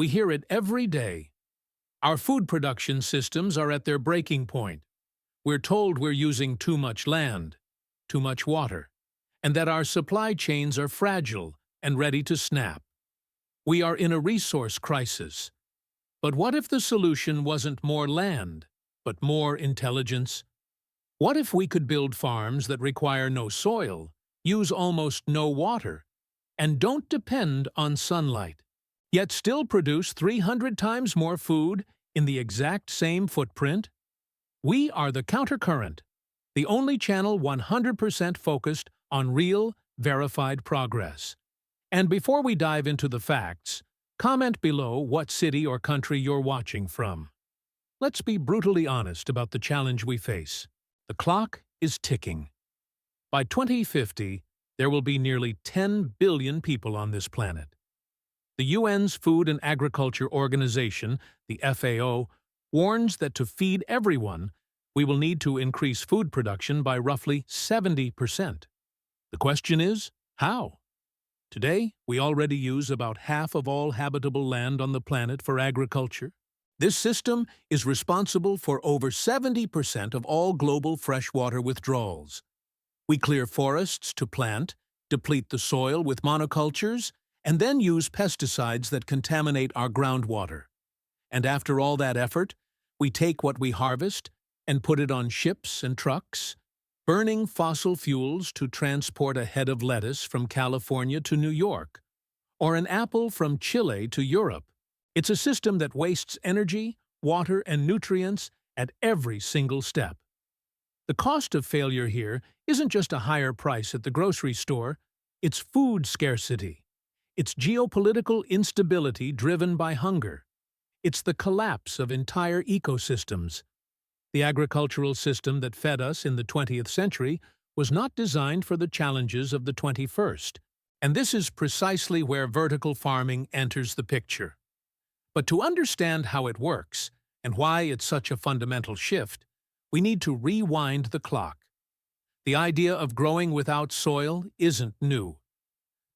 We hear it every day. Our food production systems are at their breaking point. We're told we're using too much land, too much water, and that our supply chains are fragile and ready to snap. We are in a resource crisis. But what if the solution wasn't more land, but more intelligence? What if we could build farms that require no soil, use almost no water, and don't depend on sunlight, yet still produce 300 times more food in the exact same footprint? We are the Countercurrent, the only channel 100% focused on real, verified progress. And before we dive into the facts, comment below what city or country you're watching from. Let's be brutally honest about the challenge we face. The clock is ticking. By 2050, there will be nearly 10 billion people on this planet. The UN's Food and Agriculture Organization, the FAO, warns that to feed everyone, we will need to increase food production by roughly 70%. The question is, how? Today, we already use about half of all habitable land on the planet for agriculture. This system is responsible for over 70% of all global freshwater withdrawals. We clear forests to plant, deplete the soil with monocultures, and then use pesticides that contaminate our groundwater. And after all that effort, we take what we harvest and put it on ships and trucks, burning fossil fuels to transport a head of lettuce from California to New York, or an apple from Chile to Europe. It's a system that wastes energy, water, and nutrients at every single step. The cost of failure here isn't just a higher price at the grocery store, it's food scarcity. It's geopolitical instability driven by hunger. It's the collapse of entire ecosystems. The agricultural system that fed us in the 20th century was not designed for the challenges of the 21st, and this is precisely where vertical farming enters the picture. But to understand how it works, and why it's such a fundamental shift, we need to rewind the clock. The idea of growing without soil isn't new.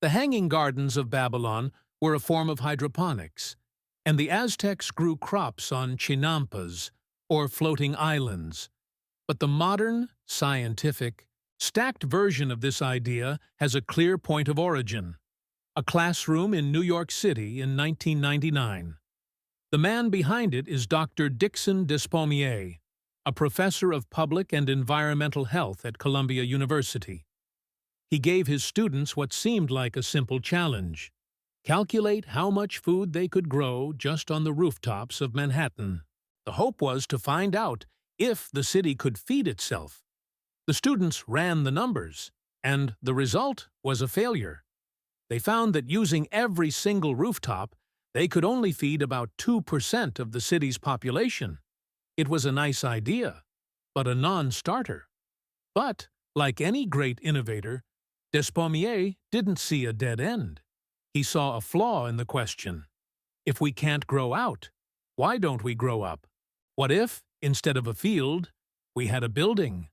The Hanging Gardens of Babylon were a form of hydroponics, and the Aztecs grew crops on chinampas, or floating islands. But the modern, scientific, stacked version of this idea has a clear point of origin: a classroom in New York City in 1999. The man behind it is Dr. Dixon Despommier, a professor of public and environmental health at Columbia University. He gave his students what seemed like a simple challenge: calculate how much food they could grow just on the rooftops of Manhattan. The hope was to find out if the city could feed itself. The students ran the numbers, and the result was a failure. They found that using every single rooftop, they could only feed about 2% of the city's population. It was a nice idea, but a non-starter. But, like any great innovator, Despommier didn't see a dead end. He saw a flaw in the question. If we can't grow out, why don't we grow up? What if, instead of a field, we had a building?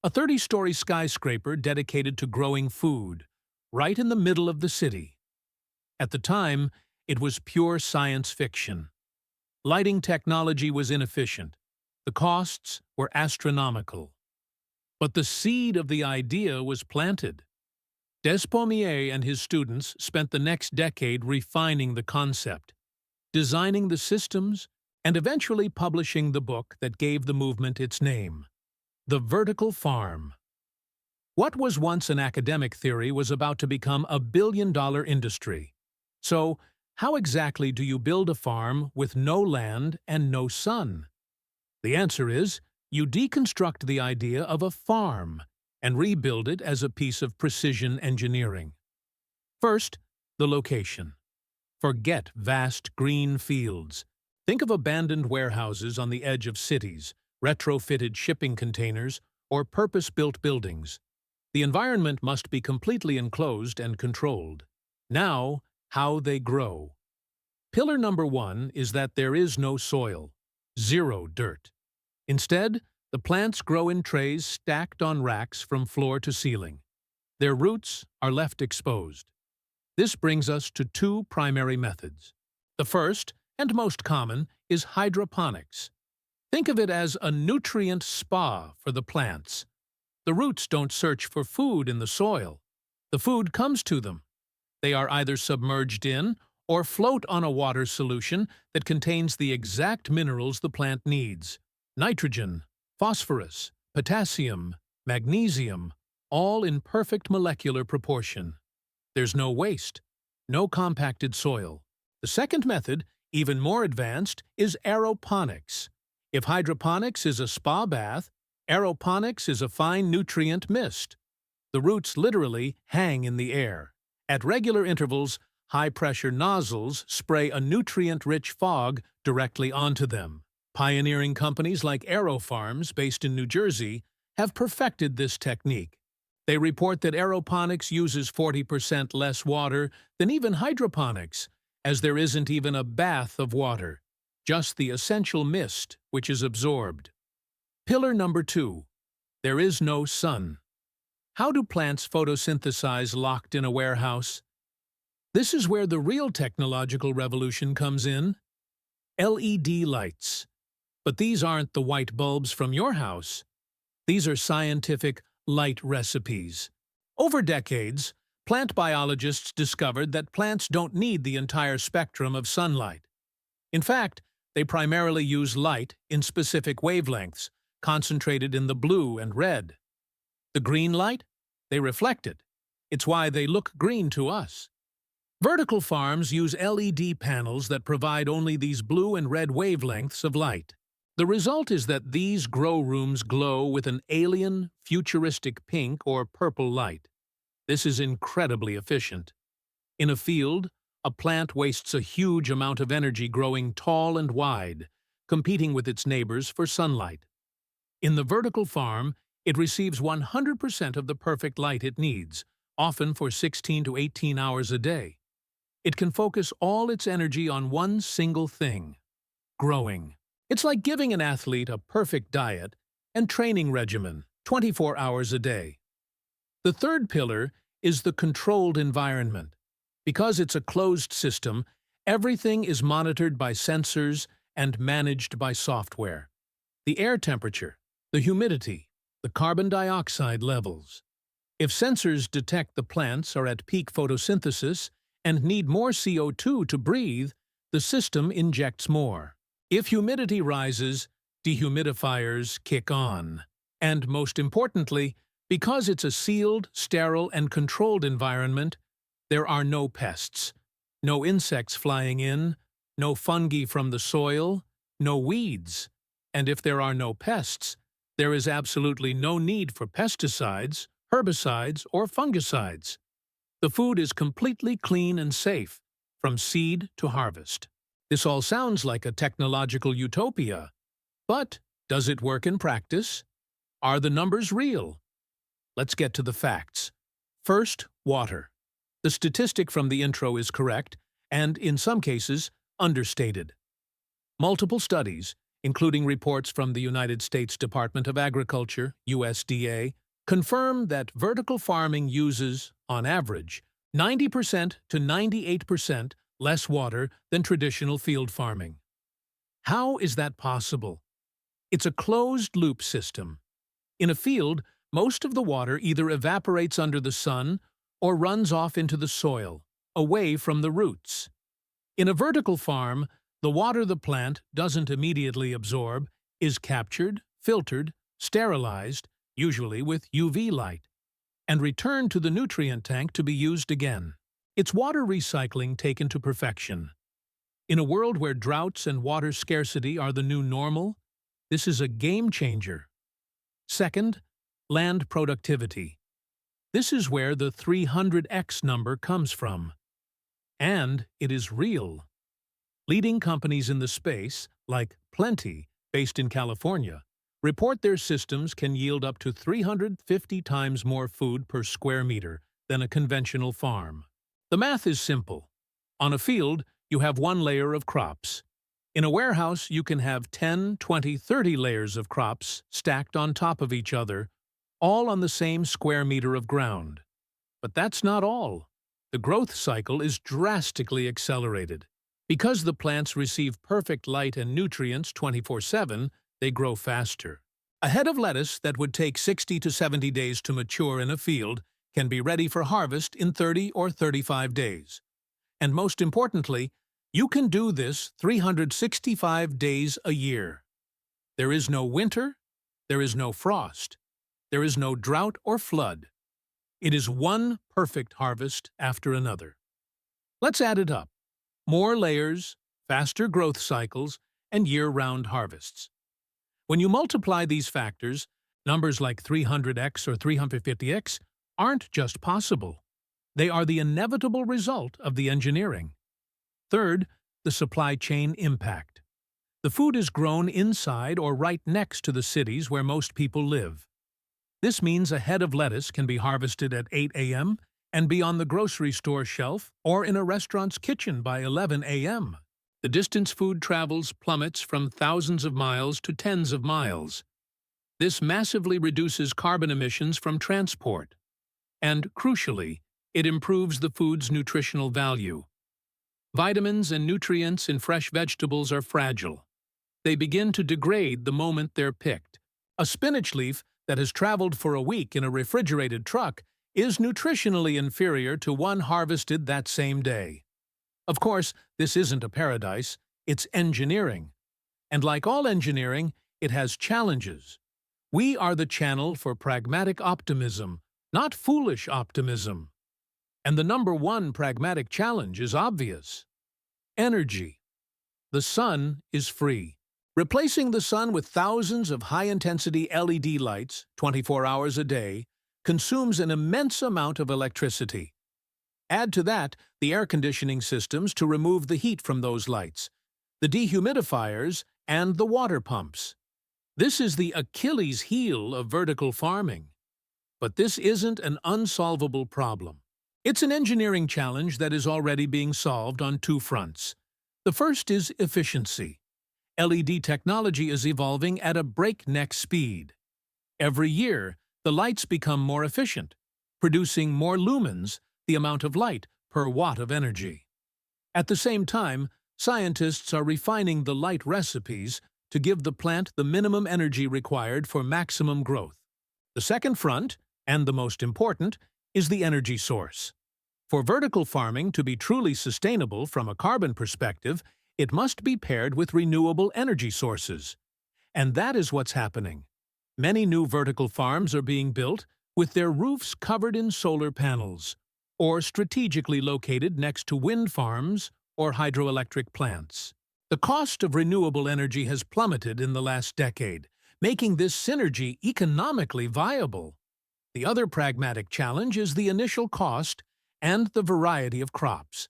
A 30-story skyscraper dedicated to growing food, right in the middle of the city. At the time, it was pure science fiction. Lighting technology was inefficient. The costs were astronomical. But the seed of the idea was planted. Despommier and his students spent the next decade refining the concept, designing the systems, and eventually publishing the book that gave the movement its name: The Vertical Farm. What was once an academic theory was about to become a billion-dollar industry. So, how exactly do you build a farm with no land and no sun? The answer is, you deconstruct the idea of a farm and rebuild it as a piece of precision engineering. First, the location. Forget vast green fields. Think of abandoned warehouses on the edge of cities, retrofitted shipping containers, or purpose-built buildings. The environment must be completely enclosed and controlled. Now, how they grow. Pillar number 1 is that there is no soil, zero dirt. Instead, the plants grow in trays stacked on racks from floor to ceiling. Their roots are left exposed. This brings us to two primary methods: The first, and most common, is hydroponics. Think of it as a nutrient spa for the plants. The roots don't search for food in the soil. The food comes to them. They are either submerged in or float on a water solution that contains the exact minerals the plant needs: nitrogen, phosphorus, potassium, magnesium, all in perfect molecular proportion. There's no waste, no compacted soil. The second method, even more advanced, is aeroponics. If hydroponics is a spa bath, aeroponics is a fine nutrient mist. The roots literally hang in the air. At regular intervals, high-pressure nozzles spray a nutrient-rich fog directly onto them. Pioneering companies like AeroFarms, based in New Jersey, have perfected this technique. They report that aeroponics uses 40% less water than even hydroponics, as there isn't even a bath of water, just the essential mist which is absorbed. Pillar number 2. There is no sun. How do plants photosynthesize locked in a warehouse? This is where the real technological revolution comes in. LED lights. But these aren't the white bulbs from your house. These are scientific light recipes. Over decades, plant biologists discovered that plants don't need the entire spectrum of sunlight. In fact, they primarily use light in specific wavelengths, concentrated in the blue and red. The green light? They reflect it. It's why they look green to us. Vertical farms use LED panels that provide only these blue and red wavelengths of light. The result is that these grow rooms glow with an alien, futuristic pink or purple light. This is incredibly efficient. In a field, a plant wastes a huge amount of energy growing tall and wide, competing with its neighbors for sunlight. In the vertical farm, it receives 100% of the perfect light it needs, often for 16 to 18 hours a day. It can focus all its energy on one single thing: growing. It's like giving an athlete a perfect diet and training regimen 24 hours a day. The third pillar is the controlled environment. Because it's a closed system, everything is monitored by sensors and managed by software. The air temperature, the humidity, the carbon dioxide levels. If sensors detect the plants are at peak photosynthesis and need more CO2 to breathe, the system injects more. If humidity rises, dehumidifiers kick on. And most importantly, because it's a sealed, sterile, and controlled environment, there are no pests, no insects flying in, no fungi from the soil, no weeds. And if there are no pests, there is absolutely no need for pesticides, herbicides, or fungicides. The food is completely clean and safe, from seed to harvest. This all sounds like a technological utopia. But does it work in practice? Are the numbers real? Let's get to the facts. First, water. The statistic from the intro is correct, and in some cases, understated. Multiple studies, including reports from the United States Department of Agriculture, USDA, confirm that vertical farming uses, on average, 90% to 98% less water than traditional field farming. How is that possible? It's a closed-loop system. In a field, most of the water either evaporates under the sun or runs off into the soil, away from the roots. In a vertical farm, the water the plant doesn't immediately absorb is captured, filtered, sterilized, usually with UV light, and returned to the nutrient tank to be used again. It's water recycling taken to perfection. In a world where droughts and water scarcity are the new normal, this is a game changer. Second, land productivity. This is where the 300x number comes from. And it is real. Leading companies in the space, like Plenty, based in California, report their systems can yield up to 350 times more food per square meter than a conventional farm. The math is simple. On a field, you have one layer of crops. In a warehouse, you can have 10, 20, 30 layers of crops stacked on top of each other, all on the same square meter of ground. But that's not all. The growth cycle is drastically accelerated. Because the plants receive perfect light and nutrients 24/7, they grow faster. A head of lettuce that would take 60 to 70 days to mature in a field can be ready for harvest in 30 or 35 days. And most importantly, you can do this 365 days a year. There is no winter, there is no frost, there is no drought or flood. It is one perfect harvest after another. Let's add it up. More layers, faster growth cycles, and year-round harvests. When you multiply these factors, numbers like 300x or 350x aren't just possible. They are the inevitable result of the engineering. Third, the supply chain impact. The food is grown inside or right next to the cities where most people live. This means a head of lettuce can be harvested at 8 a.m. and be on the grocery store shelf or in a restaurant's kitchen by 11 a.m. The distance food travels plummets from thousands of miles to tens of miles. This massively reduces carbon emissions from transport. And, crucially, it improves the food's nutritional value. Vitamins and nutrients in fresh vegetables are fragile. They begin to degrade the moment they're picked. A spinach leaf that has traveled for a week in a refrigerated truck is nutritionally inferior to one harvested that same day. Of course, this isn't a paradise, it's engineering. And like all engineering, it has challenges. We are the channel for pragmatic optimism, not foolish optimism. And the number one pragmatic challenge is obvious. Energy. The sun is free. Replacing the sun with thousands of high-intensity LED lights, 24 hours a day, consumes an immense amount of electricity. Add to that the air conditioning systems to remove the heat from those lights, the dehumidifiers, and the water pumps. This is the Achilles heel of vertical farming. But this isn't an unsolvable problem. It's an engineering challenge that is already being solved on two fronts. The first is efficiency. LED technology is evolving at a breakneck speed. Every year, the lights become more efficient, producing more lumens, the amount of light per watt of energy. At the same time, scientists are refining the light recipes to give the plant the minimum energy required for maximum growth. The second front, and the most important, is the energy source. For vertical farming to be truly sustainable from a carbon perspective, it must be paired with renewable energy sources. And that is what's happening. Many new vertical farms are being built with their roofs covered in solar panels, or strategically located next to wind farms or hydroelectric plants. The cost of renewable energy has plummeted in the last decade, making this synergy economically viable. The other pragmatic challenge is the initial cost and the variety of crops.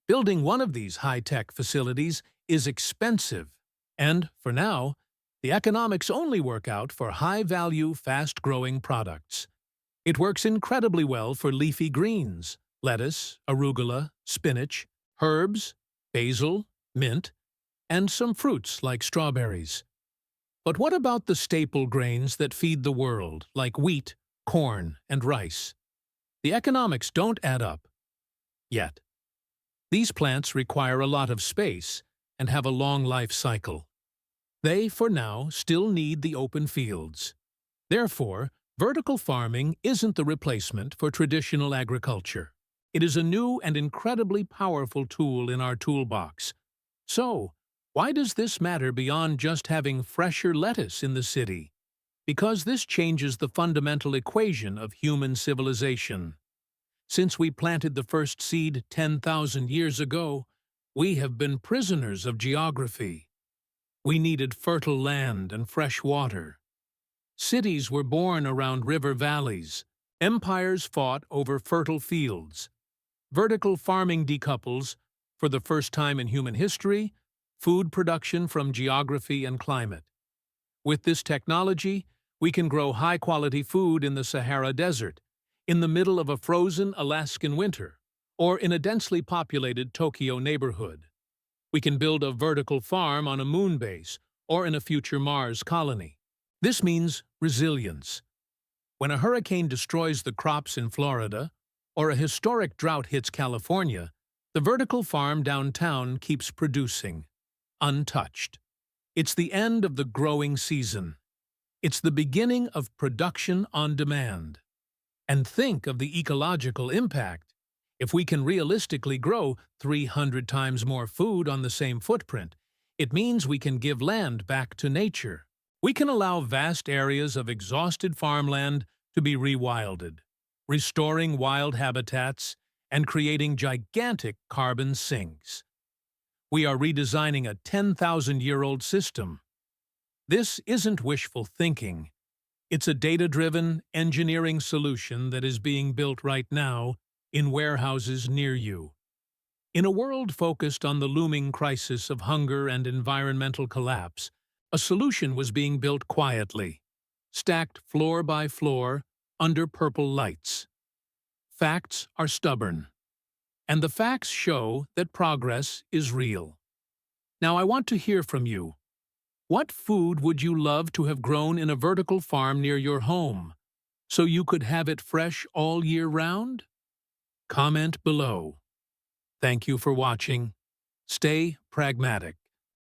Building one of these high-tech facilities is expensive, and, for now, the economics only work out for high-value, fast-growing products. It works incredibly well for leafy greens, lettuce, arugula, spinach, herbs, basil, mint, and some fruits like strawberries. But what about the staple grains that feed the world, like wheat, corn, and rice? The economics don't add up. Yet. These plants require a lot of space and have a long life cycle. They, for now, still need the open fields. Therefore, vertical farming isn't the replacement for traditional agriculture. It is a new and incredibly powerful tool in our toolbox. So, why does this matter beyond just having fresher lettuce in the city? Because this changes the fundamental equation of human civilization. Since we planted the first seed 10,000 years ago, we have been prisoners of geography. We needed fertile land and fresh water. Cities were born around river valleys. Empires fought over fertile fields. Vertical farming decouples, for the first time in human history, food production from geography and climate. With this technology, we can grow high-quality food in the Sahara Desert, in the middle of a frozen Alaskan winter, or in a densely populated Tokyo neighborhood. We can build a vertical farm on a moon base or in a future Mars colony. This means resilience. When a hurricane destroys the crops in Florida, or a historic drought hits California, The vertical farm downtown keeps producing, untouched. It's the end of the growing season. It's the beginning of production on demand. And think of the ecological impact. If we can realistically grow 300 times more food on the same footprint, it means we can give land back to nature. We can allow vast areas of exhausted farmland to be rewilded, restoring wild habitats and creating gigantic carbon sinks. We are redesigning a 10,000-year-old system. This isn't wishful thinking. It's a data-driven engineering solution that is being built right now in warehouses near you. In a world focused on the looming crisis of hunger and environmental collapse, a solution was being built quietly, stacked floor by floor under purple lights. Facts are stubborn, and the facts show that progress is real. Now I want to hear from you. What food would you love to have grown in a vertical farm near your home, so you could have it fresh all year round? Comment below. Thank you for watching. Stay pragmatic.